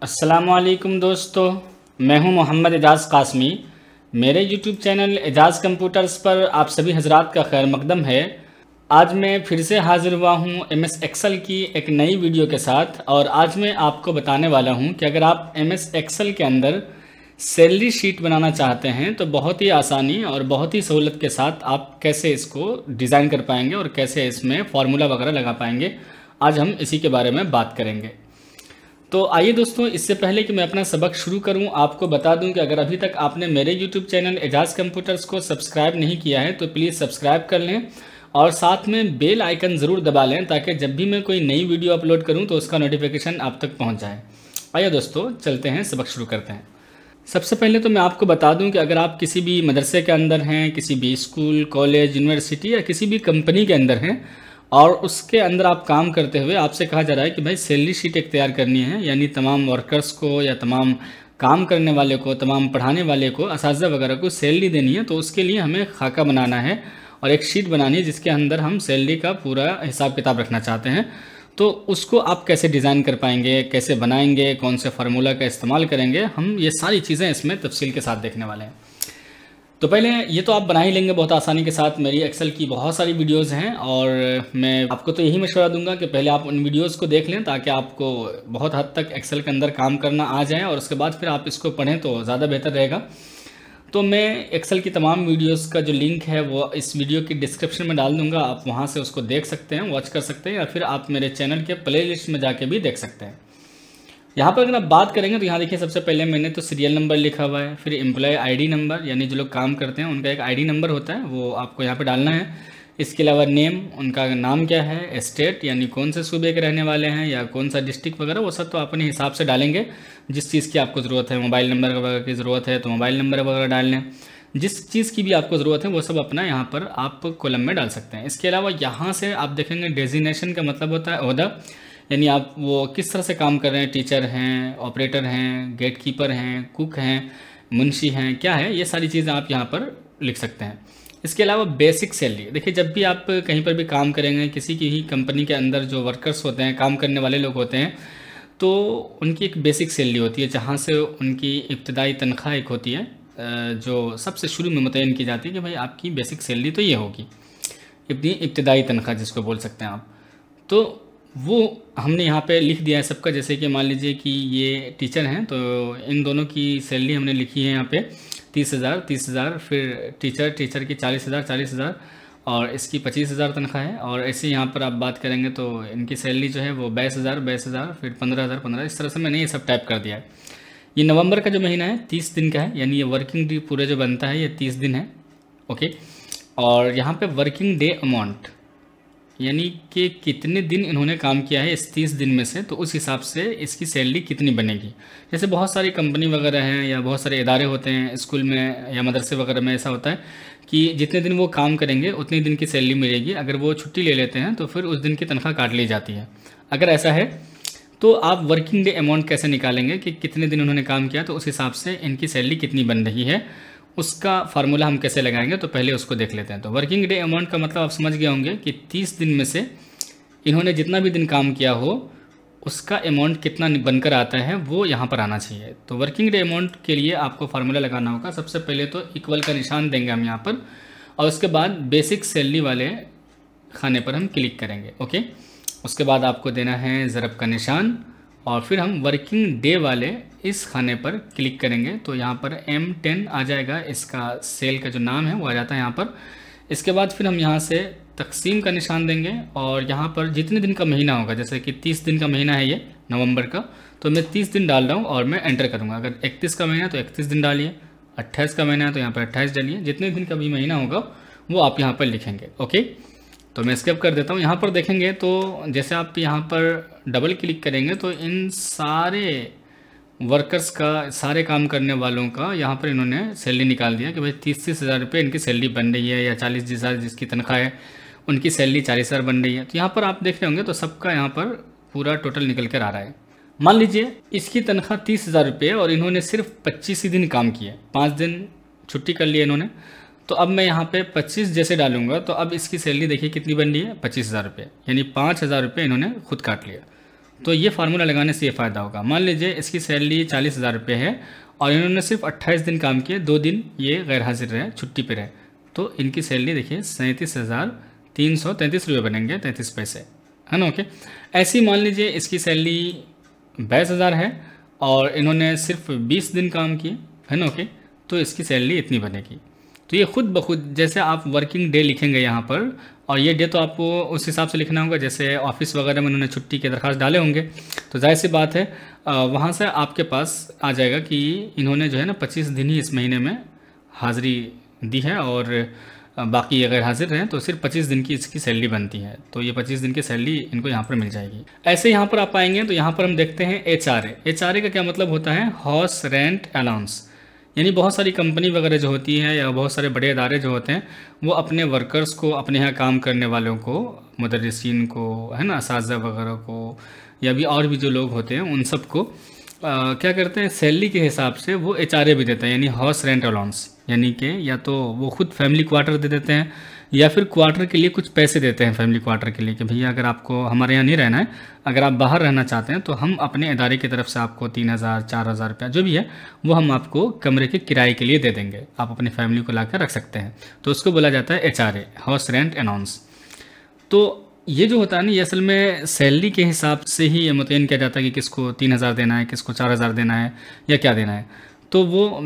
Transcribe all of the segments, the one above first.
अस्सलामुअलैकुम दोस्तों, मैं हूं मोहम्मद एजाज़ कासमी। मेरे यूट्यूब चैनल एजाज़ कंप्यूटर्स पर आप सभी हजरात का खैर मकदम है। आज मैं फिर से हाज़िर हुआ हूं एमएस एक्सेल की एक नई वीडियो के साथ। और आज मैं आपको बताने वाला हूं कि अगर आप एमएस एक्सेल के अंदर सैलरी शीट बनाना चाहते हैं तो बहुत ही आसानी और बहुत ही सहूलत के साथ आप कैसे इसको डिज़ाइन कर पाएंगे और कैसे इसमें फार्मूला वगैरह लगा पाएंगे। आज हम इसी के बारे में बात करेंगे। तो आइए दोस्तों, इससे पहले कि मैं अपना सबक शुरू करूं, आपको बता दूं कि अगर अभी तक आपने मेरे YouTube चैनल एजाज़ कंप्यूटर्स को सब्सक्राइब नहीं किया है तो प्लीज़ सब्सक्राइब कर लें और साथ में बेल आइकन ज़रूर दबा लें ताकि जब भी मैं कोई नई वीडियो अपलोड करूं तो उसका नोटिफिकेशन आप तक पहुंच जाए। आइए दोस्तों, चलते हैं, सबक शुरू करते हैं। सबसे पहले तो मैं आपको बता दूं कि अगर आप किसी भी मदरसे के अंदर हैं, किसी भी स्कूल, कॉलेज, यूनिवर्सिटी या किसी भी कंपनी के अंदर हैं और उसके अंदर आप काम करते हुए आपसे कहा जा रहा है कि भाई सैलरी शीट एक तैयार करनी है, यानी तमाम वर्कर्स को या तमाम काम करने वाले को, तमाम पढ़ाने वाले को, असातिज़ा वगैरह को सैलरी देनी है, तो उसके लिए हमें खाका बनाना है और एक शीट बनानी है जिसके अंदर हम सैलरी का पूरा हिसाब किताब रखना चाहते हैं। तो उसको आप कैसे डिज़ाइन कर पाएंगे, कैसे बनाएंगे, कौन से फार्मूला का इस्तेमाल करेंगे, हम ये सारी चीज़ें इसमें तफसील के साथ देखने वाले हैं। तो पहले ये तो आप बना ही लेंगे बहुत आसानी के साथ। मेरी एक्सेल की बहुत सारी वीडियोस हैं और मैं आपको तो यही मशवरा दूंगा कि पहले आप उन वीडियोस को देख लें ताकि आपको बहुत हद तक एक्सेल के अंदर काम करना आ जाए और उसके बाद फिर आप इसको पढ़ें तो ज़्यादा बेहतर रहेगा। तो मैं एक्सेल की तमाम वीडियोस का जो लिंक है वो इस वीडियो की डिस्क्रिप्शन में डाल दूंगा, आप वहाँ से उसको देख सकते हैं, वॉच कर सकते हैं, या फिर आप मेरे चैनल के प्ले लिस्ट में जाके भी देख सकते हैं। यहाँ पर अगर आप बात करेंगे तो यहाँ देखिए, सबसे पहले मैंने तो सीरियल नंबर लिखा हुआ है, फिर एम्प्लॉय आईडी नंबर, यानी जो लोग काम करते हैं उनका एक आईडी नंबर होता है, वो आपको यहाँ पे डालना है। इसके अलावा नेम, उनका नाम क्या है, स्टेट यानी कौन से सूबे के रहने वाले हैं या कौन सा डिस्ट्रिक्ट वगैरह, वो सब तो अपने हिसाब से डालेंगे। जिस चीज़ की आपको ज़रूरत है, मोबाइल नंबर वगैरह की ज़रूरत है तो मोबाइल नंबर वगैरह डाल लें। जिस चीज़ की भी आपको ज़रूरत है वो सब अपना यहाँ पर आप कॉलम में डाल सकते हैं। इसके अलावा यहाँ से आप देखेंगे डेजिग्नेशन का मतलब होता है ओहदा, यानी आप वो किस तरह से काम कर रहे हैं, टीचर हैं, ऑपरेटर हैं, गेट कीपर हैं, कुक हैं, मुंशी हैं, क्या है, ये सारी चीज़ें आप यहाँ पर लिख सकते हैं। इसके अलावा बेसिक सैलरी, देखिए जब भी आप कहीं पर भी काम करेंगे, किसी की ही कंपनी के अंदर जो वर्कर्स होते हैं, काम करने वाले लोग होते हैं, तो उनकी एक बेसिक सैलरी होती है जहाँ से उनकी इब्तदाई तनख्वाह एक होती है जो सबसे शुरू में मुतय्यन की जाती है कि भाई आपकी बेसिक सैलरी तो ये होगी, इतनी इब्तदाई तनख्वाह जिसको बोल सकते हैं आप। तो वो हमने यहाँ पे लिख दिया है सबका। जैसे कि मान लीजिए कि ये टीचर हैं तो इन दोनों की सैलरी हमने लिखी है यहाँ पे 30,000, फिर टीचर की 40,000 और इसकी 25,000 तनख्वाह है। और ऐसे यहाँ पर आप बात करेंगे तो इनकी सैलरी जो है वो 22,000, फिर 15,000, इस तरह से मैंने ये सब टाइप कर दिया है। ये नवंबर का जो महीना है 30 दिन का है, यानी ये वर्किंग डे पूरे जो बनता है ये 30 दिन है। ओके, और यहाँ पे वर्किंग डे अमाउंट, यानी कि कितने दिन इन्होंने काम किया है इस 30 दिन में से, तो उस हिसाब से इसकी सैलरी कितनी बनेगी। जैसे बहुत सारी कंपनी वगैरह हैं या बहुत सारे इदारे होते हैं, स्कूल में या मदरसे वगैरह में ऐसा होता है कि जितने दिन वो काम करेंगे उतने दिन की सैलरी मिलेगी। अगर वो छुट्टी ले लेते हैं तो फिर उस दिन की तनख्वाह काट ली जाती है। अगर ऐसा है तो आप वर्किंग डे अमाउंट कैसे निकालेंगे कि कितने दिन उन्होंने काम किया तो उस हिसाब से इनकी सैलरी कितनी बन रही है, उसका फार्मूला हम कैसे लगाएंगे, तो पहले उसको देख लेते हैं। तो वर्किंग डे अमाउंट का मतलब आप समझ गए होंगे कि 30 दिन में से इन्होंने जितना भी दिन काम किया हो उसका अमाउंट कितना बनकर आता है वो यहाँ पर आना चाहिए। तो वर्किंग डे अमाउंट के लिए आपको फार्मूला लगाना होगा। सबसे पहले तो इक्वल का निशान देंगे हम यहाँ पर और उसके बाद बेसिक सैलरी वाले खाने पर हम क्लिक करेंगे। ओके, उसके बाद आपको देना है ज़रब का निशान और फिर हम वर्किंग डे वाले इस खाने पर क्लिक करेंगे तो यहाँ पर M10 आ जाएगा, इसका सेल का जो नाम है वो आ जाता है यहाँ पर। इसके बाद फिर हम यहाँ से तकसीम का निशान देंगे और यहाँ पर जितने दिन का महीना होगा, जैसे कि 30 दिन का महीना है ये नवंबर का, तो मैं 30 दिन डाल रहा हूँ और मैं एंटर करूँगा। अगर 31 का महीना तो 31 दिन डालिए, 28 का महीना है तो यहाँ पर 28 डालिए, जितने दिन का भी महीना होगा वो आप यहाँ पर लिखेंगे। ओके, तो मैं स्किप कर देता हूँ। यहाँ पर देखेंगे तो जैसे आप यहाँ पर डबल क्लिक करेंगे तो इन सारे वर्कर्स का, सारे काम करने वालों का यहाँ पर इन्होंने सैलरी निकाल दिया कि भाई 30,000 रुपये इनकी सैलरी बन रही है, या 40,000 जिसकी तनख्वाह है उनकी सैलरी 40,000 बन रही है। तो यहाँ पर आप देख रहे होंगे तो सबका यहाँ पर पूरा टोटल निकल कर आ रहा है। मान लीजिए इसकी तनख्वाह 30,000 रुपये और इन्होंने सिर्फ 25 ही दिन काम किया, 5 दिन छुट्टी कर लिया इन्होंने। तो अब मैं यहाँ पे 25 जैसे डालूंगा तो अब इसकी सैलरी देखिए कितनी बन रही है, 25,000 रुपये, यानी 5,000 रुपये इन्होंने खुद काट लिया। तो ये फार्मूला लगाने से ये फ़ायदा होगा। मान लीजिए इसकी सैलरी 40,000 रुपये है और इन्होंने सिर्फ 28 दिन काम किए, 2 दिन ये गैर हाजिर रहे, छुट्टी पे रहे, तो इनकी सैलरी देखिए 37,333 रुपये बनेंगे 33 पैसे, है ना। ओके, ऐसे ही मान लीजिए इसकी सैलरी 22,000 है और इन्होंने सिर्फ 20 दिन काम किए, है ना। ओके, तो इसकी सैलरी इतनी बनेगी। तो ये खुद ब खुद जैसे आप वर्किंग डे लिखेंगे यहाँ पर, और ये डे तो आपको उस हिसाब से लिखना होगा जैसे ऑफिस वगैरह में उन्होंने छुट्टी के दरखास्त डाले होंगे, तो जाहिर सी बात है वहाँ से आपके पास आ जाएगा कि इन्होंने जो है ना 25 दिन ही इस महीने में हाज़िरी दी है और बाकी अगर हाजिर रहें तो सिर्फ 25 दिन की इसकी सैलरी बनती है। तो ये 25 दिन की सैलरी इनको यहाँ पर मिल जाएगी। ऐसे यहाँ पर आप आएंगे तो यहाँ पर हम देखते हैं HRA। HRA का क्या मतलब होता है? House rent allowance. यानी बहुत सारी कंपनी वगैरह जो होती है या बहुत सारे बड़े इदारे जो होते हैं वो अपने वर्कर्स को, अपने यहाँ काम करने वालों को, मुदर्रिसीन को, है ना, असातिज़ा वगैरह को, या भी और भी जो लोग होते हैं उन सबको क्या करते हैं, सैलरी के हिसाब से वो HRA भी देते हैं, यानी हाउस रेंट अलाउंस। यानी कि या तो वो खुद फैमिली क्वार्टर दे देते हैं या फिर क्वार्टर के लिए कुछ पैसे देते हैं फैमिली क्वार्टर के लिए कि भैया अगर आपको हमारे यहाँ नहीं रहना है, अगर आप बाहर रहना चाहते हैं तो हम अपने इदारे की तरफ से आपको 3,000 4,000 रुपया जो भी है वो हम आपको कमरे के किराए के लिए दे देंगे, आप अपनी फैमिली को ला कर रख सकते हैं। तो उसको बोला जाता है HRA, हाउस रेंट अलाउंस। तो ये जो होता है ना, ये असल में सैलरी के हिसाब से ही ये मुतय्यन किया जाता है कि किसको 3,000 देना है, किसको 4,000 देना है या क्या देना है। तो वो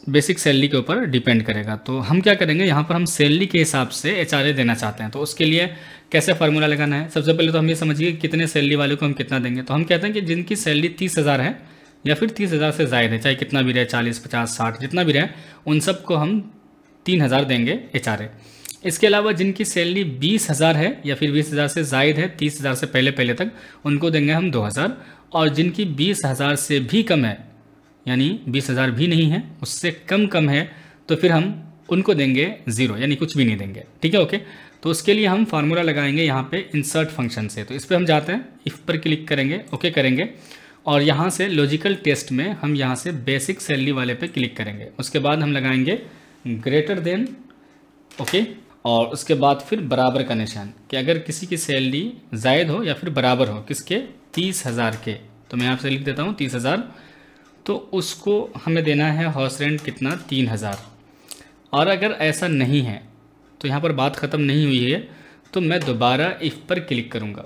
बेसिक सैलरी के ऊपर डिपेंड करेगा। तो हम क्या करेंगे, यहाँ पर हम सैलरी के हिसाब से HRA देना चाहते हैं। तो उसके लिए कैसे फार्मूला लगाना है? सबसे पहले तो हम ये समझिए कितने सैलरी वाले को हम कितना देंगे। तो हम कहते हैं कि जिनकी सैलरी 30,000 है या फिर 30,000 से ज़ायद है, चाहे कितना भी रहे, 40, 50, 60 जितना भी रहे, उन सबको हम 3,000 देंगे HRA। इसके अलावा जिनकी सैलरी 20,000 है या फिर 20,000 से ज़ायद है, 30,000 से पहले तक, उनको देंगे हम 2,000। और जिनकी 20,000 से भी कम है, यानी 20,000 भी नहीं है, उससे कम है, तो फिर हम उनको देंगे 0, यानी कुछ भी नहीं देंगे। ठीक है, ओके। तो उसके लिए हम फार्मूला लगाएंगे यहाँ पे इंसर्ट फंक्शन से। तो इस पर हम जाते हैं, इफ़ पर क्लिक करेंगे, ओके करेंगे, और यहाँ से लॉजिकल टेस्ट में हम यहाँ से बेसिक सैलरी वाले पे क्लिक करेंगे। उसके बाद हम लगाएंगे ग्रेटर देन, ओके, और उसके बाद फिर बराबर का निशान कि अगर किसी की सैलरी ज़ायद हो या फिर बराबर हो किसके, 30,000 के। तो मैं यहाँ से लिख देता हूँ 30,000, तो उसको हमें देना है हाउस रेंट कितना, 3,000। और अगर ऐसा नहीं है तो यहाँ पर बात ख़त्म नहीं हुई है, तो मैं दोबारा इफ़ पर क्लिक करूँगा,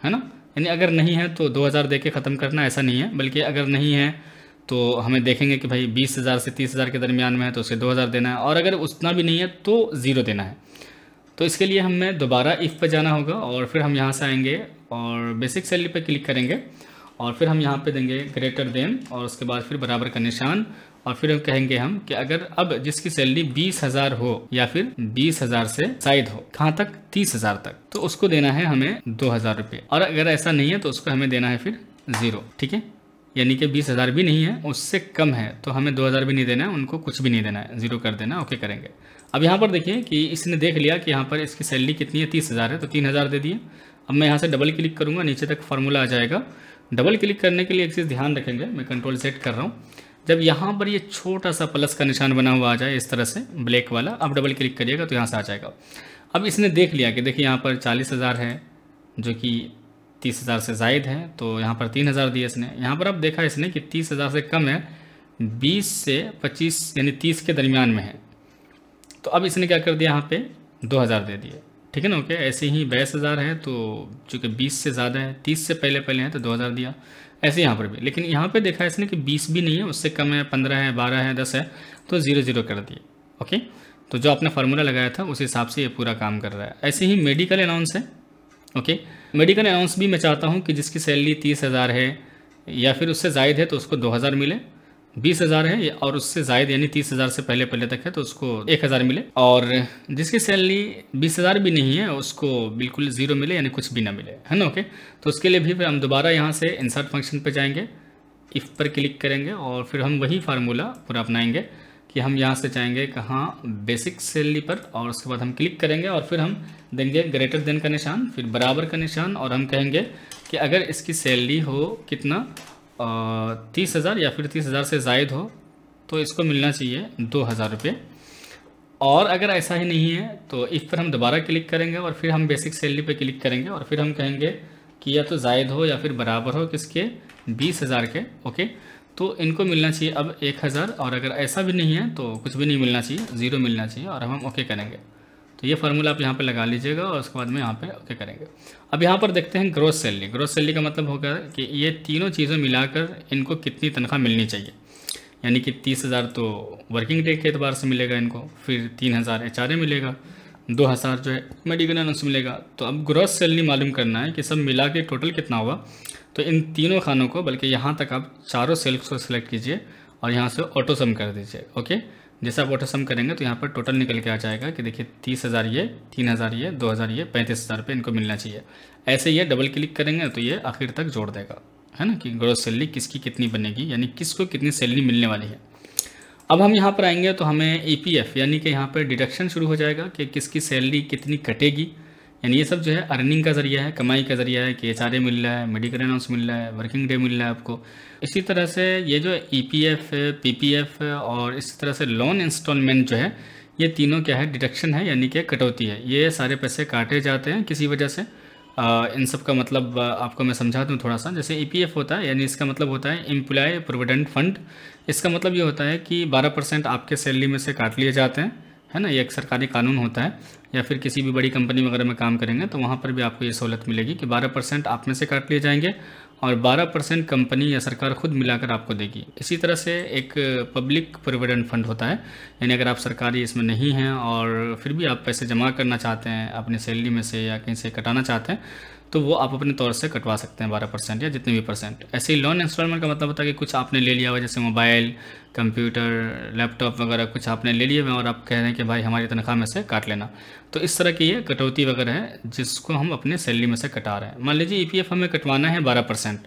है ना। यानी अगर नहीं है तो 2,000 दे के ख़त्म करना, ऐसा नहीं है, बल्कि अगर नहीं है तो हमें देखेंगे कि भाई 20,000 से 30,000 के दरमियान में है तो उसे 2,000 देना है, और अगर उतना भी नहीं है तो 0 देना है। तो इसके लिए हमें दोबारा इफ़ पर जाना होगा और फिर हम यहाँ से आएंगे और बेसिक सैलरी पर क्लिक करेंगे और फिर हम यहाँ पे देंगे ग्रेटर देन और उसके बाद फिर बराबर का निशान, और फिर हम कहेंगे हम कि अगर अब जिसकी सैलरी 20,000 हो या फिर 20,000 से ज़ायद हो, कहाँ तक, 30,000 तक, तो उसको देना है हमें 2,000 रुपये। और अगर ऐसा नहीं है तो उसको हमें देना है फिर 0। ठीक है, यानी कि 20,000 भी नहीं है, उससे कम है, तो हमें 2,000 भी नहीं देना है, उनको कुछ भी नहीं देना है, 0 कर देना, ओके करेंगे। अब यहाँ पर देखिए कि इसने देख लिया कि यहाँ पर इसकी सैलरी कितनी है, 30,000 है, तो 3,000 दे दिए। अब मैं यहाँ से डबल क्लिक करूँगा, नीचे तक फार्मूला आ जाएगा। डबल क्लिक करने के लिए एक चीज़ ध्यान रखेंगे, मैं कंट्रोल सेट कर रहा हूँ, जब यहाँ पर ये छोटा सा प्लस का निशान बना हुआ आ जाए इस तरह से ब्लैक वाला, अब डबल क्लिक करिएगा तो यहाँ से आ जाएगा। अब इसने देख लिया कि देखिए यहाँ पर 40,000 है जो कि 30,000 से ज़ायद है, तो यहाँ पर 3,000 दिए इसने। यहाँ पर अब देखा इसने कि 30,000 से कम है, 20 से 25 यानी 30 के दरमियान में है, तो अब इसने क्या कर दिया, यहाँ पे 2,000 दे दिए। ठीक है ना, ओके। ऐसे ही 22,000 है तो चूँकि 20 से ज़्यादा है, 30 से पहले है तो 2,000 दिया। ऐसे यहाँ पर भी, लेकिन यहाँ पे देखा इसने कि 20 भी नहीं है, उससे कम है, 15 है, 12 है, 10 है, तो 0 कर दिए। ओके, तो जो आपने फार्मूला लगाया था उस हिसाब से ये पूरा काम कर रहा है। ऐसे ही मेडिकल अलाउंस है। ओके, मेडिकल अलाउंस भी मैं चाहता हूँ कि जिसकी सैलरी 30,000 है या फिर उससे ज़ायद है तो उसको 2,000 मिले, 20,000 है और उससे ज़ायद यानी 30,000 से पहले तक है तो उसको 1,000 मिले, और जिसकी सैलरी 20,000 भी नहीं है उसको बिल्कुल 0 मिले, यानी कुछ भी ना मिले, है ना। ओके, तो उसके लिए भी फिर हम दोबारा यहाँ से इंसर्ट फंक्शन पे जाएंगे, इफ़ पर क्लिक करेंगे और फिर हम वही फार्मूला पूरा अपनाएंगे कि हम यहाँ से चाहेंगे कहाँ, बेसिक सैलरी पर, और उसके बाद हम क्लिक करेंगे और फिर हम देंगे ग्रेटर देन का निशान, फिर बराबर का निशान, और हम कहेंगे कि अगर इसकी सैलरी हो कितना, 30,000 या फिर 30,000 से ज़ायद हो तो इसको मिलना चाहिए 2,000 रुपये। और अगर ऐसा ही नहीं है तो इफ़ पर हम दोबारा क्लिक करेंगे और फिर हम बेसिक सैलरी पे क्लिक करेंगे और फिर हम कहेंगे कि या तो ज़ायद हो या फिर बराबर हो किसके 20,000 के। ओके, तो इनको मिलना चाहिए अब 1,000, और अगर ऐसा भी नहीं है तो कुछ भी नहीं मिलना चाहिए, 0 मिलना चाहिए, और हम ओके करेंगे। तो ये फार्मूला आप यहाँ पे लगा लीजिएगा और उसके बाद में यहाँ पे ओके करेंगे। अब यहाँ पर देखते हैं ग्रॉस सैलरी। ग्रॉस सैलरी का मतलब होगा कि ये तीनों चीज़ें मिलाकर इनको कितनी तनख्वाह मिलनी चाहिए, यानी कि 30,000 तो वर्किंग डे के एतबार से मिलेगा इनको, फिर 3,000 HRA मिलेगा, 2,000 जो है मेडिकल अलाउंस मिलेगा। तो अब ग्रॉस सैलरी मालूम करना है कि सब मिला के टोटल कितना हुआ। तो इन तीनों खानों को, बल्कि यहाँ तक आप चारों सेल्स को सिलेक्ट कीजिए और यहाँ से ऑटो सम कर दीजिए। ओके, जैसे आप ऑटो सम करेंगे तो यहाँ पर टोटल निकल के आ जाएगा कि देखिए 30,000 ये, 3,000 ये, 2,000 ये, 35,000 रुपये इनको मिलना चाहिए। ऐसे ये डबल क्लिक करेंगे तो ये आखिर तक जोड़ देगा, है ना, कि ग्रॉस सैलरी किसकी कितनी बनेगी, यानी किसको कितनी सैलरी मिलने वाली है। अब हम यहाँ पर आएंगे तो हमें EPF यानी कि यहाँ पर डिडक्शन शुरू हो जाएगा कि किसकी सैलरी कितनी कटेगी। यानी ये सब जो है अर्निंग का ज़रिया है, कमाई का ज़रिया है कि HRA मिल रहा है, मेडिकल अलाउंस मिल रहा है, वर्किंग डे मिल रहा है आपको। इसी तरह से ये जो EPF, PPF और इसी तरह से लोन इंस्टॉलमेंट जो है, ये तीनों क्या है, डिडक्शन है, यानी कि कटौती है। ये सारे पैसे काटे जाते हैं किसी वजह से। इन सब का मतलब आपको मैं समझा दूँ थोड़ा सा। जैसे EPF होता है, यानी इसका मतलब होता है एम्प्लॉय प्रोविडेंट फंड। इसका मतलब ये होता है कि 12% आपके सैलरी में से काट लिए जाते हैं, है ना। ये एक सरकारी कानून होता है, या फिर किसी भी बड़ी कंपनी वगैरह में काम करेंगे तो वहाँ पर भी आपको ये सहूलत मिलेगी कि 12% आप में से काट लिए जाएंगे और 12% कंपनी या सरकार खुद मिलाकर आपको देगी। इसी तरह से एक पब्लिक प्रोविडेंट फंड होता है, यानी अगर आप सरकारी इसमें नहीं हैं और फिर भी आप पैसे जमा करना चाहते हैं अपनी सैलरी में से या कहीं से कटाना चाहते हैं, तो वो आप अपने तौर से कटवा सकते हैं 12% या जितने भी परसेंट। ऐसे ही लोन इंस्टॉलमेंट का मतलब होता है कि कुछ आपने ले लिया हुआ, जैसे मोबाइल, कंप्यूटर, लैपटॉप वगैरह कुछ आपने ले लिए हुए और आप कह रहे हैं कि भाई हमारी तनख्वाह में से काट लेना। तो इस तरह की ये कटौती वगैरह है जिसको हम अपने सैलरी में से कटा रहे हैं। मान लीजिए EPF हमें कटवाना है 12%,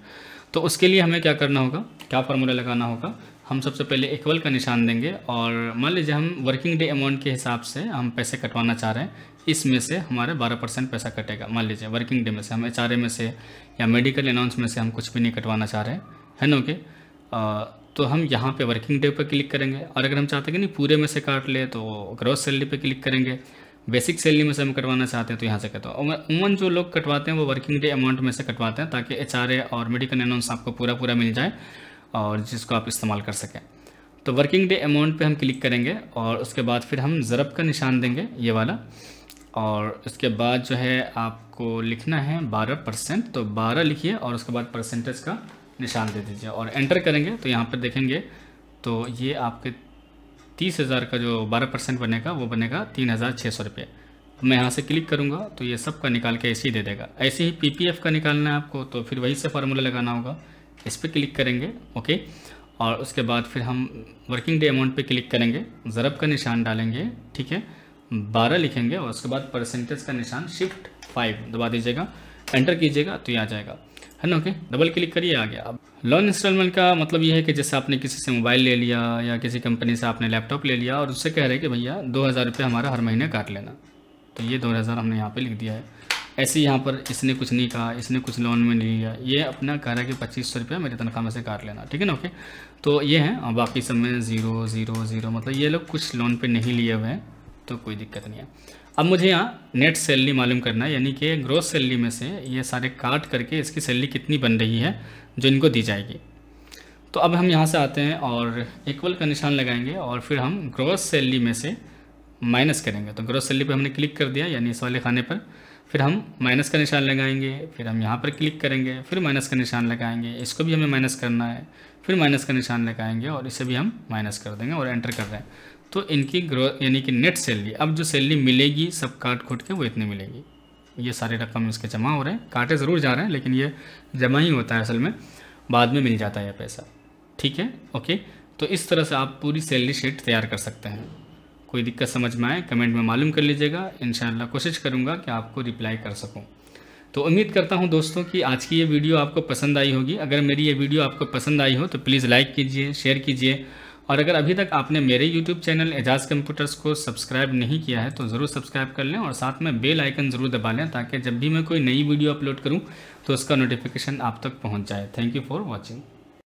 तो उसके लिए हमें क्या करना होगा, क्या फार्मूला लगाना होगा। हम सबसे पहले इक्वल का निशान देंगे और मान लीजिए हम वर्किंग डे अमाउंट के हिसाब से हम पैसे कटवाना चाह रहे हैं, इसमें से हमारे 12% पैसा कटेगा। मान लीजिए वर्किंग डे में से, हम HRA में से या मेडिकल अलाउंस में से हम कुछ भी नहीं कटवाना चाह रहे हैं, है ना। ओके, तो हम यहाँ पे वर्किंग डे पर क्लिक करेंगे, और अगर हम चाहते हैं कि नहीं पूरे में से काट ले तो ग्रॉस सैलरी पे क्लिक करेंगे। बेसिक सैलरी में से हम कटवाना चाहते हैं तो यहाँ से कटवा। उमूमन जो लोग कटवाते हैं वो वर्किंग डे अमाउंट में से कटवाते हैं ताकि HRA और मेडिकल अलाउंस आपको पूरा मिल जाए और जिसको आप इस्तेमाल कर सकें। तो वर्किंग डे अमाउंट पे हम क्लिक करेंगे और उसके बाद फिर हम ज़रब का निशान देंगे, ये वाला, और उसके बाद जो है आपको लिखना है 12%, तो 12 लिखिए और उसके बाद परसेंटेज का निशान दे दीजिए और एंटर करेंगे। तो यहाँ पर देखेंगे तो ये आपके 30,000 का जो 12% बनेगा वो बनेगा 3,600 रुपये। मैं यहाँ से क्लिक करूँगा तो ये सब का निकाल के ऐसे ही दे देगा। ऐसे ही PPF का निकालना है आपको, तो फिर वही से फार्मूला लगाना होगा। इस पर क्लिक करेंगे, ओके, और उसके बाद फिर हम वर्किंग डे अमाउंट पे क्लिक करेंगे, ज़रब का निशान डालेंगे, ठीक है, 12 लिखेंगे और उसके बाद परसेंटेज का निशान Shift 5 दबा दीजिएगा, एंटर कीजिएगा तो ये आ जाएगा, है ना। ओके, डबल क्लिक करिए, आ गया। अब लोन इंस्टॉलमेंट का मतलब ये है कि जैसे आपने किसी से मोबाइल ले लिया या किसी कंपनी से आपने लैपटॉप ले लिया और उससे कह रहे हैं कि भैया 2,000 रुपये हमारा हर महीने काट लेना, तो ये 2,000 हमने यहाँ पे लिख दिया है। ऐसे ही यहाँ पर इसने कुछ नहीं कहा, इसने कुछ लोन में नहीं लिया, ये अपना कह रहा है कि 2,500 रुपये मेरी तनख्वाह में से काट लेना, ठीक है ना। ओके, तो ये है, और बाकी सब में 0 0 0, मतलब ये लोग कुछ लोन पे नहीं लिए हुए हैं, तो कोई दिक्कत नहीं है। अब मुझे यहाँ नेट सैलरी मालूम करना है, यानी कि ग्रॉस सैलरी में से ये सारे काट करके इसकी सैलरी कितनी बन रही है जो इनको दी जाएगी। तो अब हम यहाँ से आते हैं और इक्वल का निशान लगाएंगे और फिर हम ग्रॉस सैलरी में से माइनस करेंगे। तो ग्रॉस सैलरी पे हमने क्लिक कर दिया, यानी इस वाले खाने पर, फिर हम माइनस का निशान लगाएंगे, फिर हम यहाँ पर क्लिक करेंगे, फिर माइनस का निशान लगाएंगे, इसको भी हमें माइनस करना है, फिर माइनस का निशान लगाएंगे और इसे भी हम माइनस कर देंगे और एंटर कर रहे हैं। तो इनकी ग्रोथ यानी कि नेट सैलरी, अब जो सैलरी मिलेगी सब काट खोट के वो इतनी मिलेगी। ये सारे रकम इसके जमा हो रहे हैं, काटे ज़रूर जा रहे हैं लेकिन ये जमा ही होता है, असल में बाद में मिल जाता है यह पैसा, ठीक है। ओके, तो इस तरह से आप पूरी सैलरी शीट तैयार कर सकते हैं। कोई दिक्कत समझ में आए कमेंट में मालूम कर लीजिएगा, इंशाल्लाह कोशिश करूँगा कि आपको रिप्लाई कर सकूँ। तो उम्मीद करता हूँ दोस्तों कि आज की ये वीडियो आपको पसंद आई होगी। अगर मेरी ये वीडियो आपको पसंद आई हो तो प्लीज़ लाइक कीजिए, शेयर कीजिए, और अगर अभी तक आपने मेरे YouTube चैनल एजाज कंप्यूटर्स को सब्सक्राइब नहीं किया है तो ज़रूर सब्सक्राइब कर लें और साथ में बेल आइकन ज़रूर दबा लें ताकि जब भी मैं कोई नई वीडियो अपलोड करूं तो उसका नोटिफिकेशन आप तक पहुंच जाए। Thank you for watching.